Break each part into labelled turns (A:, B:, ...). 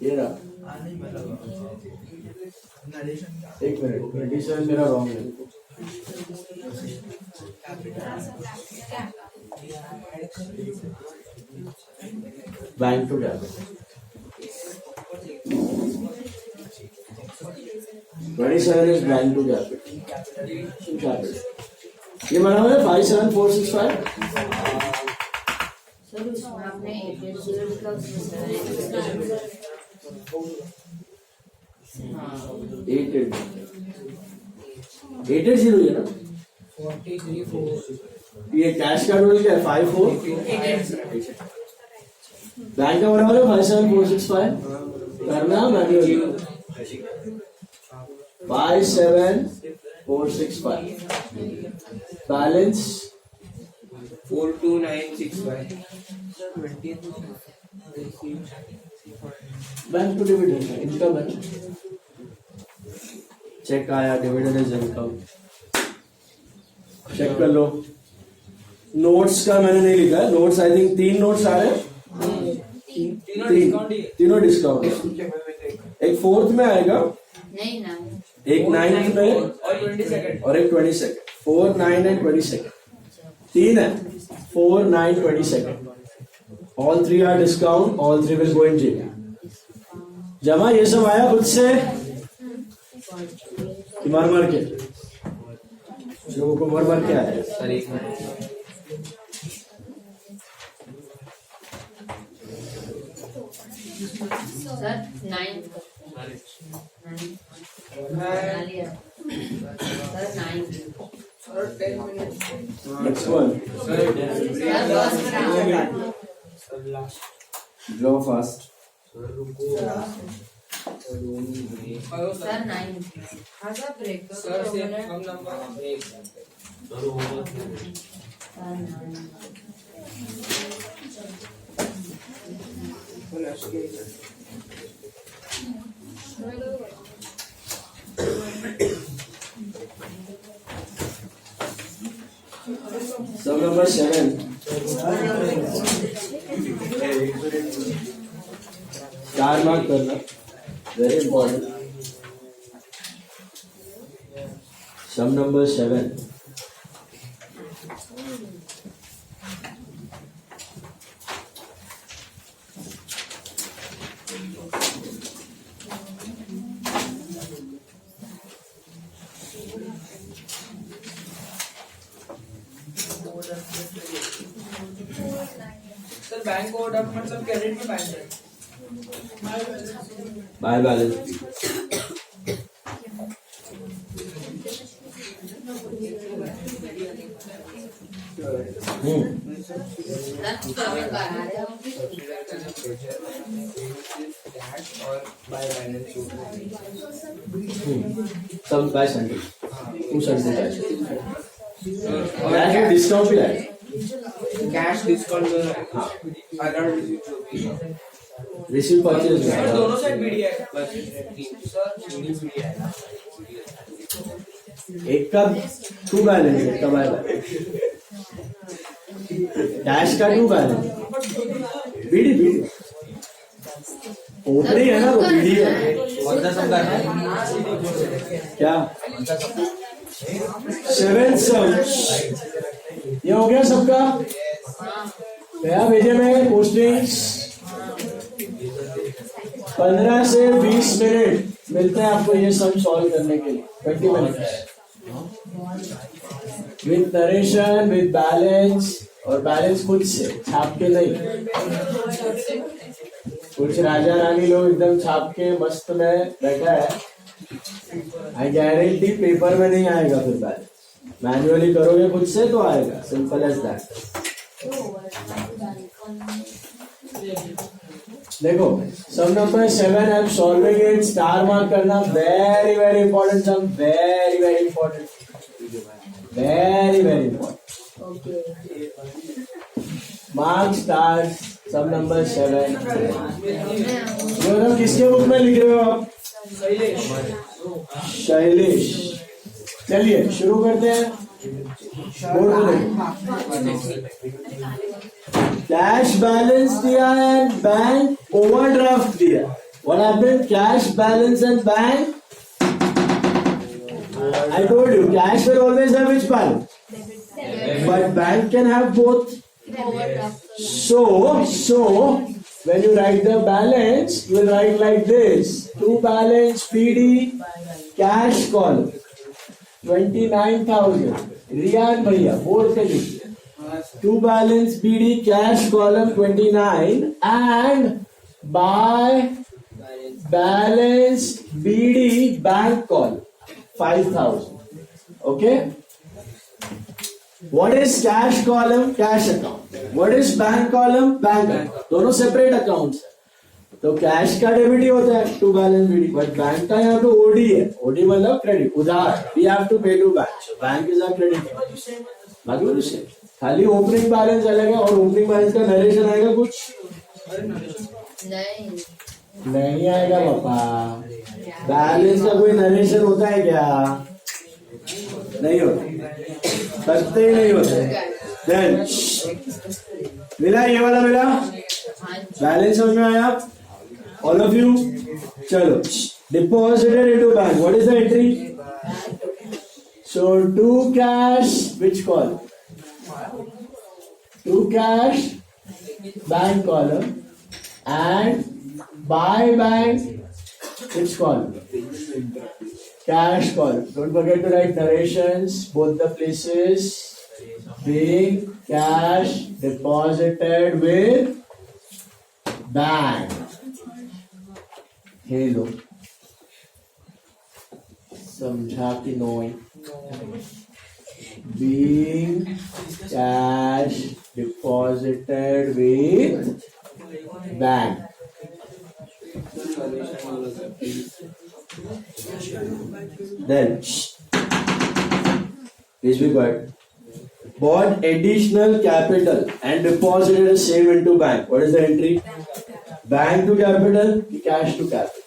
A: ये रहा, एक मिनट, 27 मेरा रॉन्ग है। Bank to capital 27 is bank to capital. ये बना हुआ है 57465।
B: सर उसमें आपने 880 का हाँ
A: 880 है ना।
C: 43
A: ये कैश का टोटल क्या है? 54। बैंक का बराबर है 57465। करना manually 57465 balance
C: 42965
A: bank to dividend income है। चेक आया, डिविडेंड इज इनकम। चेक कर लो। नोट्स का मैंने नहीं लिखा है। नोट्स आई थिंक 3 नोट्स आ रहे हैं। तीनों डिस्काउंट। एक 4th में आएगा,
B: नहीं ना,
A: एक 9th में और एक 22nd। 4, 9 एंड 22nd 3 है। 4, 9, 22nd all 3 are discount, all 3 will go in JP। जमा ये सब आया खुद से मार मार के, लोगों को मार मार के आया।
C: सर एक minute
B: sir 9 sir 9
A: next one draw fast.
B: Sir 9
C: sir से कम नंबर
A: सब नंबर 7 स्टार मार्क करना, वेरी इंपॉर्टेंट। सम नंबर 7
C: सर बैंक कोड अब मतलब क्रेडिट में बैंक है
A: बाय बैलेंस।
C: और बाय बैलेंस
A: सब बाय संडे 2 संडे और डिस्काउंट भी आएगा।
C: कैश डिस्काउंट
A: हाँ
C: अराउंड
A: रिसीव परचेज
C: सर दोनों साइड बीडी है बस सर बीडी है
A: एक का 2 बैलेंस, एक का बाय बैलेंस। कैश का 2 बैलेंस, बीडी बीडी ओपनिंग है ना, वो बीडी है। क्या 7 सम ये हो गया सबका। गया भेजे में पोस्टिंग्स 15 से 20 मिनट मिलते हैं आपको ये सब सॉल्व करने के लिए। 20 minute with narration, with balance, और बैलेंस खुद से छाप के नहीं। कुछ राजा रानी लोग एकदम छाप के मस्त में बैठा है। आई गारंटी पेपर में नहीं आएगा फिर बैलेंस। मैन्युअली करोगे खुद से तो आएगा, सिंपल एज दैट। देखो sum number 7 I am solving it, star mark करना, very very important sum, very very important, very very important. Mark star sum number 7। किसके बुक में लिख रहे हो आप? शैलेश। चलिए शुरू करते हैं। कैश बैलेंस दिया है, बैंक ओवरड्राफ्ट दिया। What happened? Cash balance and bank. I told you, cash will always have which balance? But bank can have both. So when you write the balance, you will write like this: to balance PD cash column 29,000. Riyan bhaiya, board pe likhte. To balance PD cash column 29 and by balance BD bank column 5,000. Okay. What is cash column? Cash account. What is bank column? Bank account. दोनों separate accounts है. तो cash का debit ही होता है to balance BD, but bank का यहाँ पे ओडी है. ओडी मतलब क्रेडिट, उधार. We have to pay to bank. Bank is a credit. बाकी कुछ नहीं. खाली ओपनिंग बैलेंस अलग है और ओपनिंग बैलेंस का नरेशन आएगा कुछ नहीं आएगा पापा. बैलेंस का कोई नरेशन होता है क्या? नहीं होता, करते ही नहीं होते. देन मिला, ये वाला मिला. बैलेंस समझ में आया ऑल ऑफ यू? चलो, deposited into bank. What is the entry? So to cash which column? To cash bank column and by bank which column? Cash column. Don't forget to write narrations both the places. Being cash deposited with bank. Hello. समझा कि नहीं? Being cash deposited with bank. Then please be quiet. Bought additional capital and deposited the same into bank. What is the entry? Bank to capital, cash to capital.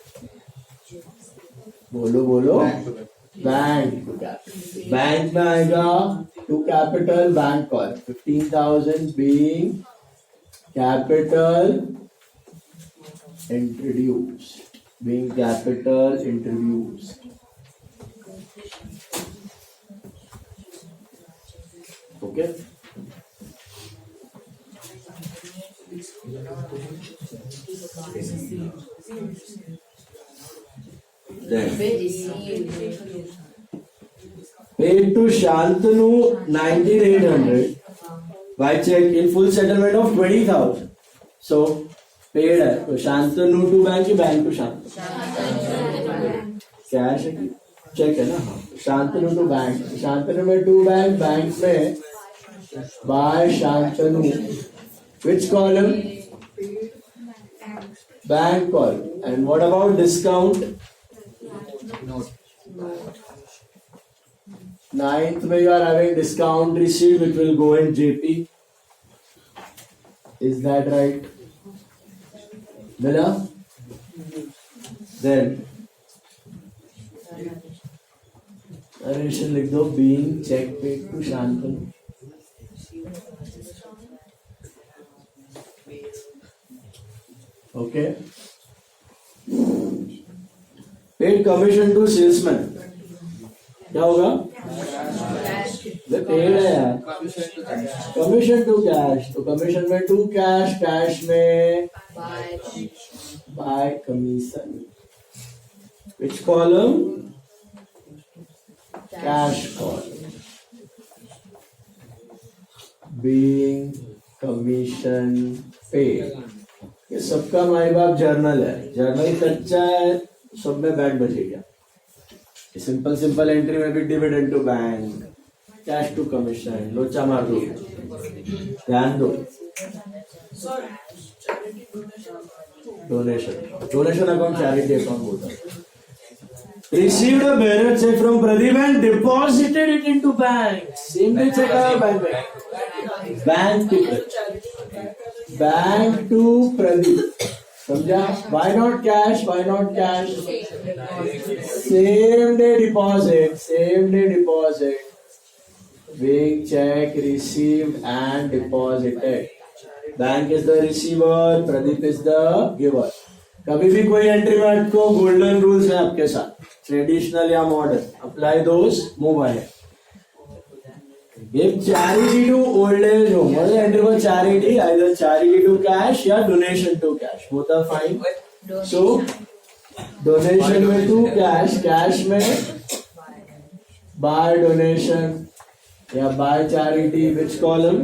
A: बोलो बोलो. Bank to capital. Bank में आएगा to capital bank call 15,000 being capital introduced. Being capital introduced. Okay. Then paid to Shantanu 19,800 by check in full settlement of 20,000. So paid है तो Shantanu to bank की bank to Shantanu. Cash है cheque है ना. Shantanu to bank. Shantanu में to bank, bank में by Shantanu. Which column? Bank column. And what about discount? Ninth में you are having discount receipt which will go in JP. Is that right? मिला? Then narration लिख दो. Being check paid to Shantanu. Okay. Paid commission to salesman. क्या होगा? Paid है यार. Commission to cash. तो commission में टू कैश, कैश में by commission. Which column? Cash column. Being commission paid. ये सबका माई बाप जर्नल है. जर्नल कच्चा है, सब में बैठ बचेगा. सिंपल सिंपल एंट्री में भी dividend to bank, cash to commission, लोचा मार दो. ध्यान दो. Donation. Donation account charity account बोलता है. Received a bearer check from Pradeep and deposited it into bank. Same day check आया बैंक में. Bank to Pradeep. समझा? Why not cash? Why not cash? Same day deposit. Same day deposit. Being check received and deposited. Bank is the receiver. Pradeep is the giver. कभी भी कोई entry में आपको golden rules है आपके साथ, ट्रेडिशनल या modern, apply those mobile. Give charity to old age home. What is the entry for charity? Either charity to cash या donation to cash. Both are fine. So donation में to cash, cash में by donation या by charity. Which column?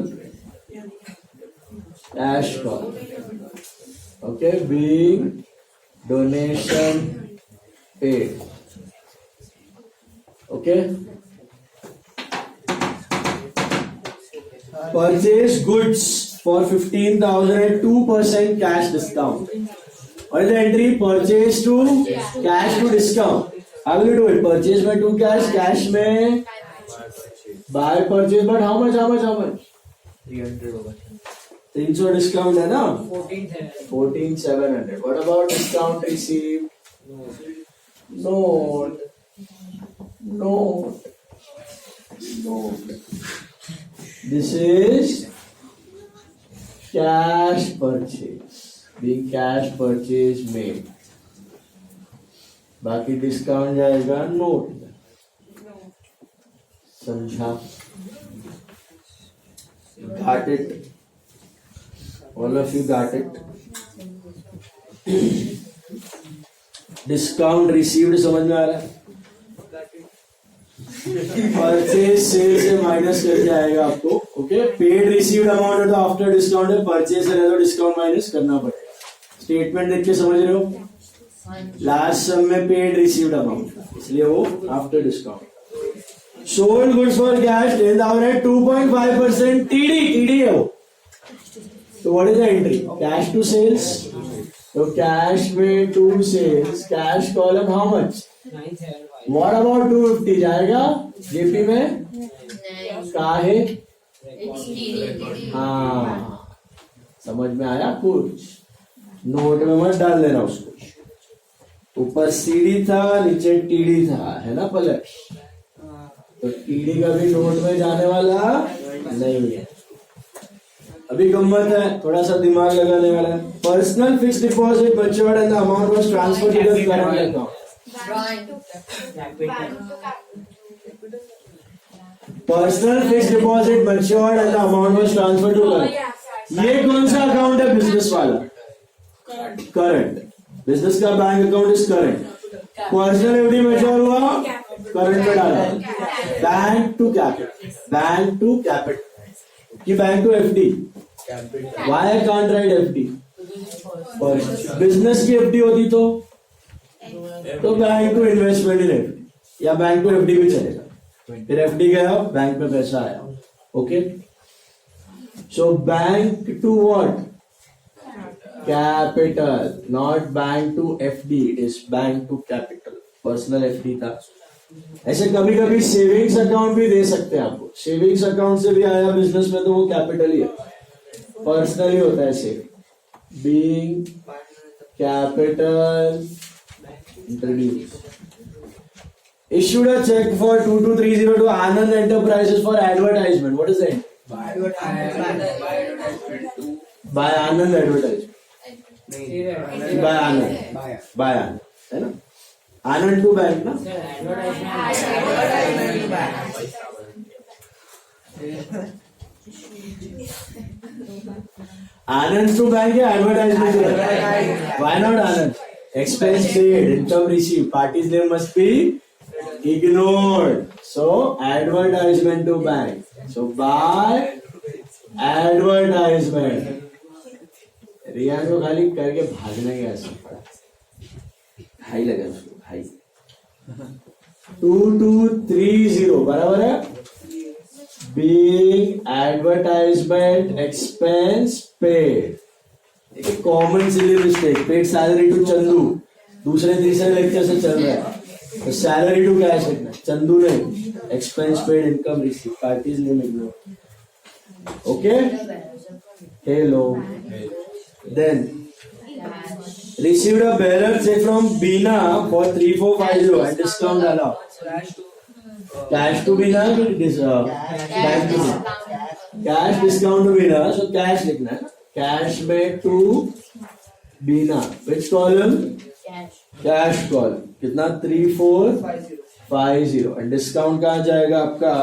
A: Cash column. Okay, being donation paid. Okay. Purchase goods for 15,000 at 2% cash discount. What is the entry? Purchase to cash to discount. How will you do it? Purchase में to cash, cash में buy purchase, but how much?
C: 300 होगा.
A: 300 discount है ना?
C: 14,700.
A: 14,700. What about discount received? Note. This is cash purchase. Being cash purchase made. बाकी discount जाएगा note में. समझा? Got it? All of you got it? Discount received समझ में आ रहा है? परचेज सेल से माइनस करके आएगा आपको. ओके, पेड रिसीव्ड अमाउंट है तो आफ्टर डिस्काउंट है, परचेज है तो डिस्काउंट माइनस करना पड़ेगा. स्टेटमेंट देख के समझ रहे हो? लास्ट सम में पेड रिसीव्ड अमाउंट, इसलिए वो after discount. Sold goods for cash 10,000 2.5% TD है वो. तो what is the entry? Cash to sales. तो कैश में to sales, cash column how much?
C: 975.
A: What about 250 जाएगा जेपी में?
B: नहीं.
A: काहे?
B: It's TD.
A: हाँ, समझ में आया कुछ? नोट में मत डाल देना उसको. ऊपर सीडी था, नीचे टीडी था, है ना पलट? तो टीडी का भी नोट में जाने वाला नहीं है. अभी गम्मत है, थोड़ा सा दिमाग लगाने वाला है. Personal fix deposit matured and the amount was transferred to the current account.
B: Drawing.
A: Personal fix deposit matured and the amount was transferred to current. ये कौन सा अकाउंट है? बिजनेस वाला. करंट. बिजनेस का bank account is current. Personal FD mature हुआ, current में डाला. Bank to capital कि bank to FD. Why I can't write FD? Business की एफडी होती तो bank to investment in FD या बैंक टू एफडी भी चलेगा. फिर एफडी गया, बैंक में पैसा आया. Okay, so bank to what? Capital. Not bank to FD, it is bank to capital. Personal FD था. ऐसे कभी कभी सेविंग्स अकाउंट भी दे सकते हैं आपको. सेविंग्स अकाउंट से भी आया बिजनेस में तो वो कैपिटल ही है, पर्सनल ही होता है saving. Being capital introduce. Issued a check for 2230 to Anand Enterprises for advertisement. What is it? By Anand Advertisement. By Anand, है ना? आनंद टू बैंक ना? आनंद टू बैंक या advertisement to bank? Why not Anand? Expense paid, income receive, parties name must be ignored. So advertisement to bank. So by advertisement. Riya को खाली करके भागने का ऐसा पड़ा. हाई लगा उसको, हाई. 2230 बराबर है. Being advertisement expense paid. एक common silly mistake. Paid salary to Chandu. दूसरे तीसरे लेक्चर से चल रहा है. तो सैलरी टू कैश लिखना, चंदू नहीं. Expense paid, income receive, parties name ignore. Okay, hello. Then received a bearer check from Bina for 3450 and discount डाला. Cash to Bina, bank to cash, discount to Bina. So cash लिखना है. Cash में to Bina. Which column?
B: Cash.
A: Cash column. कितना? 3450. And discount कहाँ जाएगा आपका?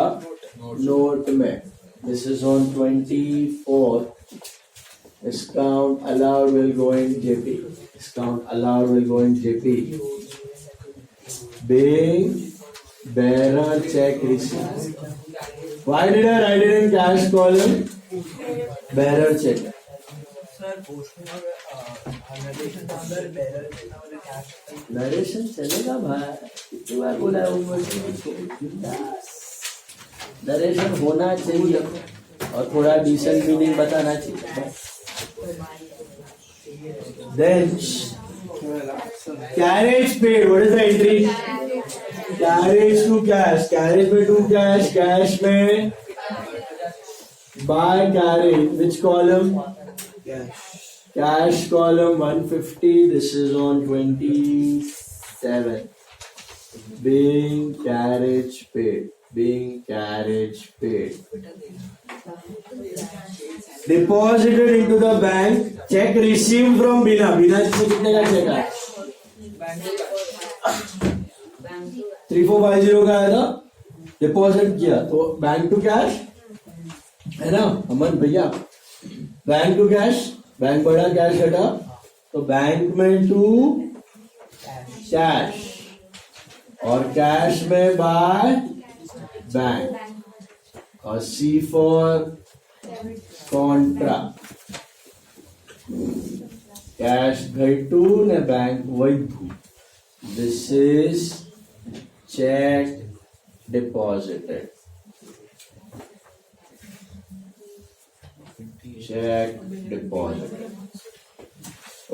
A: Note में. This is on 24. Discount allowed will go in JP. Discount allowed will go in JP. Being bearer check receipt. Why did I write it in cash column? Bearer check. Narration चलेगा भाई. कितनी बार बोला है narration होना चाहिए और थोड़ा decent meaning बताना चाहिए. Then carriage paid. What is the entry? Carriage to cash. Carriage में to cash. Cash में by carriage. Which column? Cash column 150. This is on 27. Being carriage paid. Being carriage paid. Deposited into the bank. Check received from Bina. Bina से कितने का check आया? 3450 का आया था. Deposit किया तो बैंक टू कैश है ना अमन भैया. Bank to cash. बैंक बढ़ा कैश घटा तो बैंक में टू कैश और कैश में बाय बैंक और सी फॉर कॉन्ट्रा. कैश घटू ने बैंक वैधू. This is cheque deposited. Check deposited.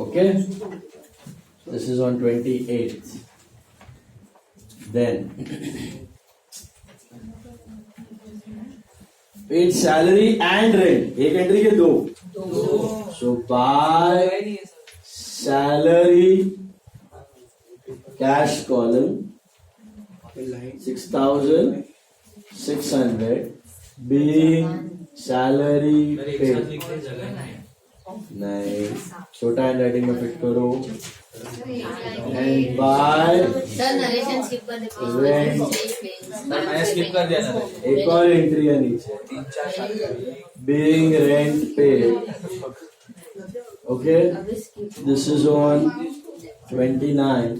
A: Okay. This is on 28th. Then paid salary and rent. एक एंट्री के दो. So by salary cash column 6,600 being salary paid. नहीं छोटा hand writing में fit करो. And by
B: Sir, narration skip कर दे please.
A: Rent.
C: मैंने स्किप कर दिया था.
A: एक और एंट्री है नीचे. Being rent paid. Okay. This is on 29.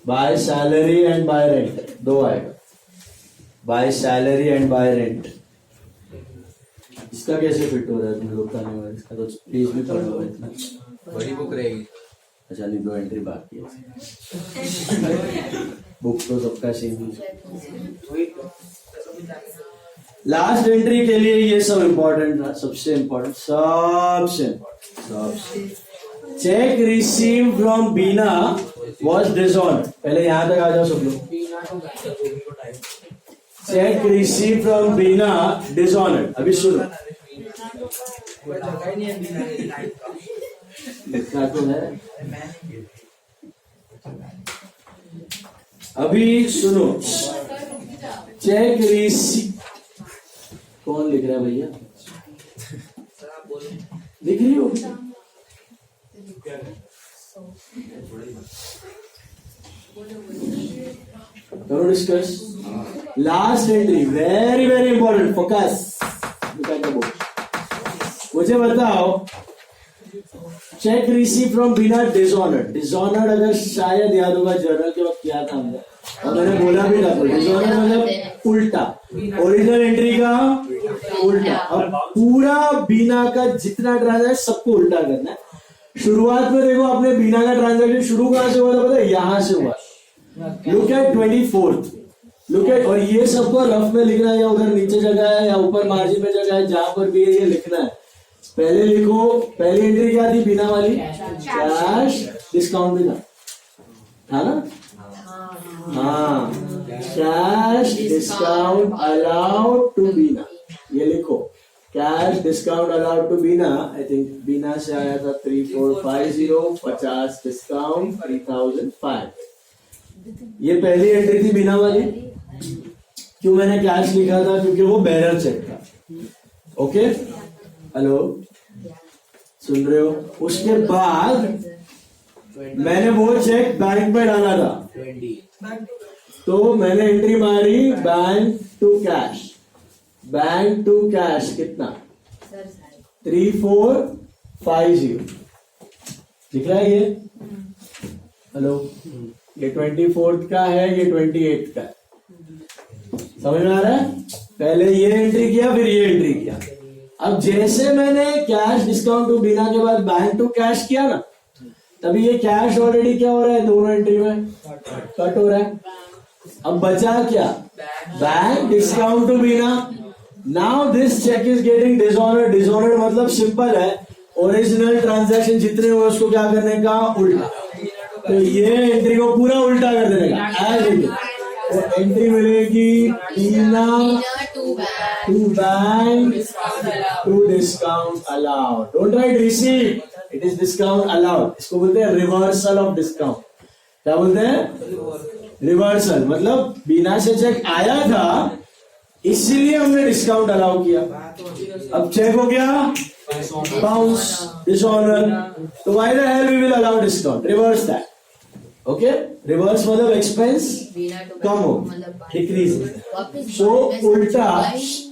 A: By salary and by rent. दो आएगा. By salary and by rent. इसका कैसे फिट हो रहा है तुम लोग का नहीं. इसका तो प्लीज भी पढ़ो इतना.
C: बड़ी बुक रहेगी.
A: अच्छा नहीं दो एंट्री बाकी है. बुक तो सबका सेम ही. लास्ट एंट्री के लिए ये सब इम्पोर्टेंट था. सबसे important. Cheque receive from Bina was dishonoured. पहले यहां तक आ जाओ सब लोग. Cheque receive from Bina dishonoured. अभी सुनो. लिखा तो है. अभी सुनो. Cheque receive. कौन लिख रहा है भैया? लिख रही हो? करो discuss. Last entry very very important. Focus. मुझे बताओ cheque receive from Bina dishonoured. Dishonoured अगर शायद याद होगा जर्नल के वक्त किया था हमने और मैंने बोला भी था. डिसऑनर्ड मतलब उल्टा. ओरिजिनल एंट्री का उल्टा. अब पूरा बीना का जितना ट्रांजैक्शन सबको उल्टा करना है. शुरुआत में देखो आपने बीना का ट्रांजैक्शन शुरू कहां से हुआ था पता है? यहां से हुआ. Look at 24th. Look at. और ये सबको रफ में लिखना है या उधर नीचे जगह है या ऊपर मार्जिन में जगह है जहां पर भी ये लिखना है. पहले लिखो. पहली एंट्री क्या थी बीना वाली? कैश. डिस्काउंट भी था ना. हाँ. Cash discount allowed to Beena. ये लिखो. Cash discount allowed to Beena. I think Beena से आया था 3450. 50 डिस्काउंट 3005. ये पहली एंट्री थी बीना वाली. क्यों मैंने कैश लिखा था? क्योंकि वो बैरर चेक था. ओके, हेलो, सुन रहे हो? उसके बाद मैंने वो चेक बैंक में डाला था,
C: 20.
A: तो मैंने एंट्री मारी bank to cash, bank to cash कितना? 3450 दिख रहा है ये? हेलो, ये 24th का है, ये 28th का है, समझ में आ रहा है? पहले ये एंट्री किया, फिर ये एंट्री किया। अब जैसे मैंने कैश डिस्काउंट टू बीना के बाद बैंक टू कैश किया ना, तभी ये कैश ऑलरेडी क्या हो रहा है, दोनों एंट्री में कट हो रहा है। अब बचा क्या? Bank discount to Bina. Now this cheque is getting dishonoured. Dishonoured मतलब सिंपल है, ओरिजिनल ट्रांजैक्शन जितने हुए उसको क्या करने का? उल्टा। तो ये एंट्री को पूरा उल्टा कर देने का, एज इट इज। तो एंट्री मिलेगी Beena to bank to discount allowed. Don't write receive, it is discount allowed. इसको बोलते हैं रिवर्सल ऑफ डिस्काउंट। क्या बोलते हैं? रिवर्सल। मतलब बीना से चेक आया था, इसलिए हमने डिस्काउंट अलाउ किया। अब चेक हो गया बाउंस, डिसऑनर, तो why the hell we will allow discount? Reverse that. Okay, reverse मतलब एक्सपेंस कम हो, डिक्रीज। सो उल्टा,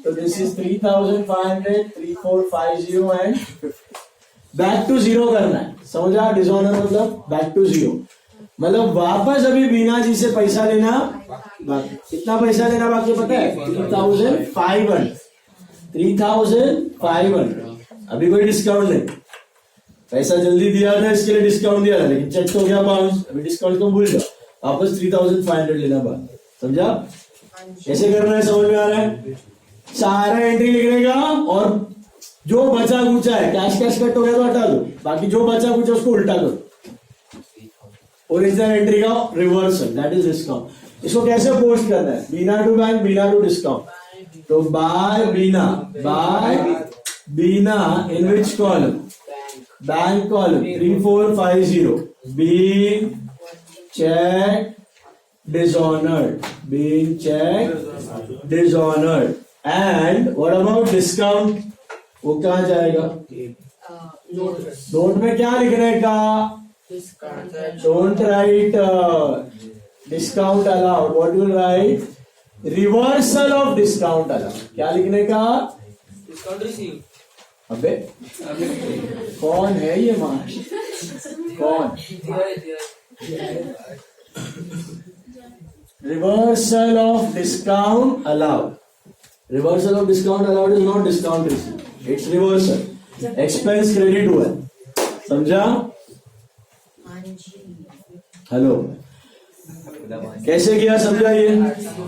A: तो this is 3500, 3450 and back to zero करना है। समझा? डिसऑनर मतलब बैक टू जीरो, मतलब वापस अभी बीना जी से पैसा लेना बाकी। कितना पैसा लेना बाकी पता है? 3500। 3500। अभी कोई डिस्काउंट नहीं, पैसा जल्दी दिया था इसके लिए डिस्काउंट दिया था, लेकिन चेक तो हो गया बाउंस। अभी डिस्काउंट तो भूल जाओ, वापस 3500 लेना बाकी। समझा? कैसे करना है, समझ में आ रहा है? सारा एंट्री लिखने का, और जो बचा कुचा है, कैश कैश कट हो गया तो हटा दो, बाकी जो बचा कुचा उसको उल्टा करो। ओरिजिनल एंट्री का रिवर्सल, दैट इज डिस्काउंट। इसको कैसे पोस्ट करना है? Beena to bank, Beena to discount. तो by Beena in which column? Bank column 3450, being cheque dishonoured, being cheque dishonoured. And what about discount? वो कहां जाएगा? नोट में क्या लिखने का? Don't write discount allowed. What you will write? Reversal of discount allowed. क्या लिखने का?
C: Discount receive.
A: अबे कौन है ये मार? कौन? Reversal of discount allowed. Reversal of discount allowed is not discount receipt. It's reversal. Expense credit हुआ। समझा? हेलो, कैसे किया समझाइए?